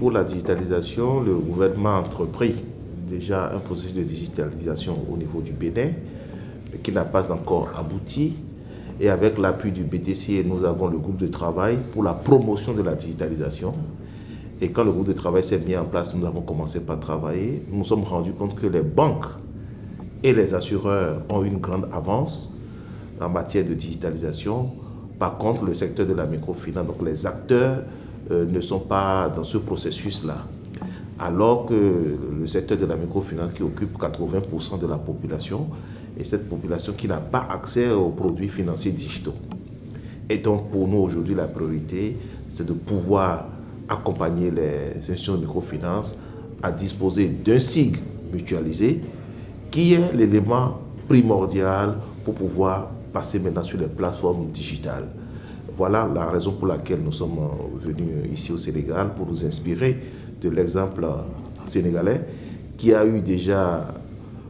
pour la digitalisation, le gouvernement a entrepris déjà un processus de digitalisation au niveau du Bénin, qui n'a pas encore abouti. Et avec l'appui du BTC, nous avons le groupe de travail pour la promotion de la digitalisation. Et quand le groupe de travail s'est mis en place, nous avons commencé par travailler. Nous nous sommes rendus compte que les banques et les assureurs ont une grande avance en matière de digitalisation. Par contre, le secteur de la microfinance, donc les acteurs ne sont pas dans ce processus-là. Alors que le secteur de la microfinance qui occupe 80% de la population, et cette population qui n'a pas accès aux produits financiers digitaux. Et donc pour nous aujourd'hui, la priorité, c'est de pouvoir accompagner les institutions de microfinance à disposer d'un SIG mutualisé qui est l'élément primordial pour pouvoir passer maintenant sur les plateformes digitales. Voilà la raison pour laquelle nous sommes venus ici au Sénégal, pour nous inspirer de l'exemple sénégalais qui a eu déjà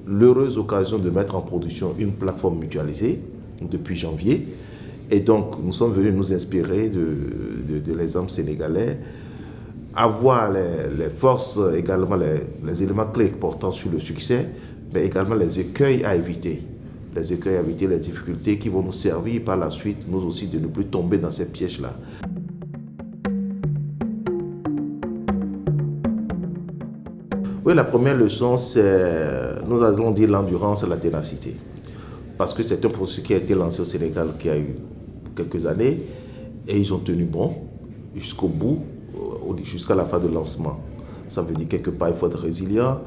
l'heureuse occasion de mettre en production une plateforme mutualisée depuis janvier. Et donc, nous sommes venus nous inspirer de l'exemple sénégalais, avoir les forces, également les éléments clés portant sur le succès, mais également les écueils à éviter. Les écueils à éviter, les difficultés qui vont nous servir par la suite, nous aussi, de ne plus tomber dans ces pièges-là. Oui, la première leçon, c'est, nous allons dire, l'endurance et la ténacité. Parce que c'est un processus qui a été lancé au Sénégal, qui a eu quelques années, et ils ont tenu bon jusqu'au bout, jusqu'à la fin de lancement. Ça veut dire quelque part, il faut être résilient,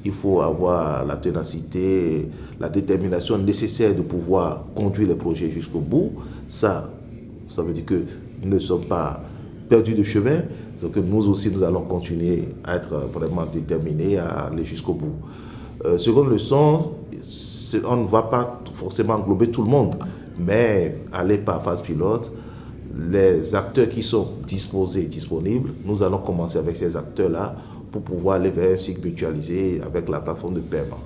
il faut avoir la ténacité, la détermination nécessaire de pouvoir conduire les projets jusqu'au bout. Ça veut dire que nous ne sommes pas perdus de chemin. Donc nous aussi, nous allons continuer à être vraiment déterminés à aller jusqu'au bout. Seconde leçon, on ne va pas forcément englober tout le monde, mais aller par phase pilote. Les acteurs qui sont disposés, disponibles, nous allons commencer avec ces acteurs-là pour pouvoir aller vers un cycle mutualisé avec la plateforme de paiement.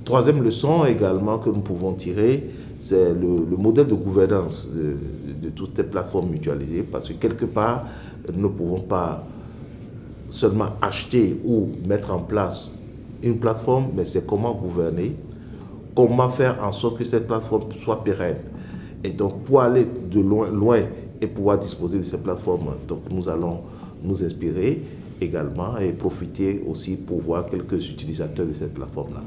Troisième leçon également que nous pouvons tirer, c'est le modèle de gouvernance de toutes ces plateformes mutualisées, parce que quelque part, nous ne pouvons pas seulement acheter ou mettre en place une plateforme, mais c'est comment gouverner, comment faire en sorte que cette plateforme soit pérenne. Et donc, pour aller de loin et pouvoir disposer de ces plateformes, donc nous allons nous inspirer également et profiter aussi pour voir quelques utilisateurs de cette plateforme-là.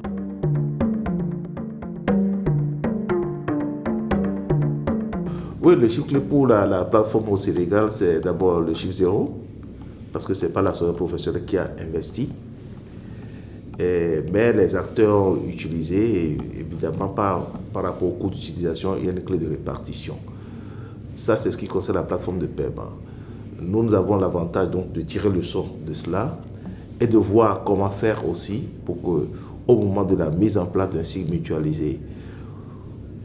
Oui, le chiffre clé pour la plateforme au Sénégal, c'est d'abord le chiffre 0, parce que ce n'est pas la seule professionnelle qui a investi. Mais les acteurs utilisés, évidemment, par rapport au coût d'utilisation, il y a une clé de répartition. Ça, c'est ce qui concerne la plateforme de paiement. Nous avons l'avantage donc de tirer le son de cela et de voir comment faire aussi pour qu'au moment de la mise en place d'un cycle mutualisé,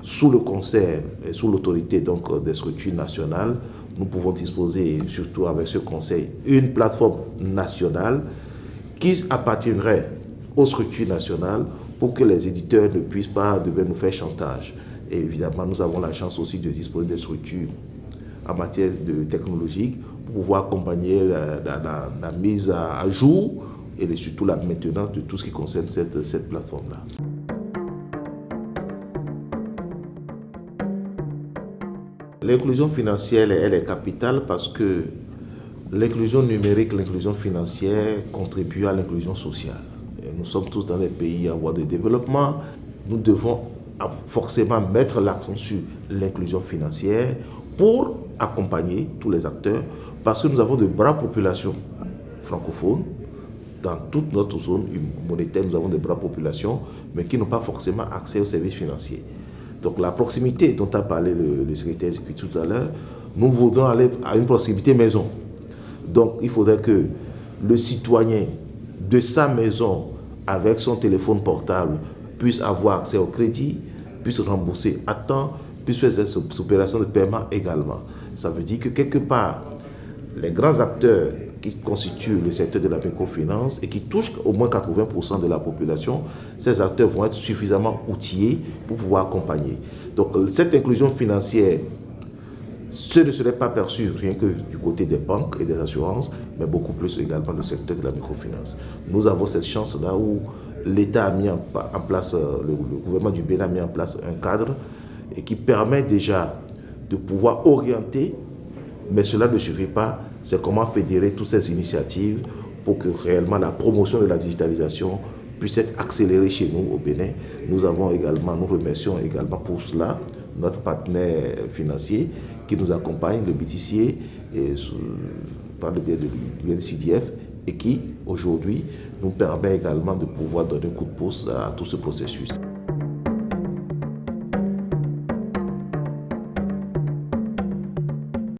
sous le conseil et sous l'autorité donc des structures nationales, nous pouvons disposer, surtout avec ce conseil, une plateforme nationale qui appartiendrait aux structures nationales pour que les éditeurs ne puissent pas devoir nous faire chantage. Et évidemment, nous avons la chance aussi de disposer des structures en matière de technologique pour pouvoir accompagner la mise à jour et surtout la maintenance de tout ce qui concerne cette plateforme-là. L'inclusion financière, elle est capitale parce que l'inclusion numérique, l'inclusion financière contribue à l'inclusion sociale. Et nous sommes tous dans des pays en voie de développement. Nous devons forcément mettre l'accent sur l'inclusion financière pour accompagner tous les acteurs parce que nous avons de braves populations francophones. Dans toute notre zone monétaire, nous avons de braves populations, mais qui n'ont pas forcément accès aux services financiers. Donc la proximité dont a parlé le secrétaire exécutif tout à l'heure, nous voudrons aller à une proximité maison. Donc il faudrait que le citoyen de sa maison, avec son téléphone portable, puisse avoir accès au crédit, puisse rembourser à temps, puisse faire ces opérations de paiement également. Ça veut dire que quelque part, les grands acteurs qui constituent le secteur de la microfinance et qui touchent au moins 80% de la population, ces acteurs vont être suffisamment outillés pour pouvoir accompagner. Donc cette inclusion financière Ce ne serait pas perçu rien que du côté des banques et des assurances, mais beaucoup plus également le secteur de la microfinance. Nous avons cette chance-là où l'État a mis en place, le gouvernement du Bénin a mis en place un cadre et qui permet déjà de pouvoir orienter, mais cela ne suffit pas. C'est comment fédérer toutes ces initiatives pour que réellement la promotion de la digitalisation puisse être accélérée chez nous au Bénin. Nous remercions également pour cela notre partenaire financier qui nous accompagne, le BTCA, par le biais de l'UNCDF, et qui aujourd'hui nous permet également de pouvoir donner un coup de pouce à tout ce processus.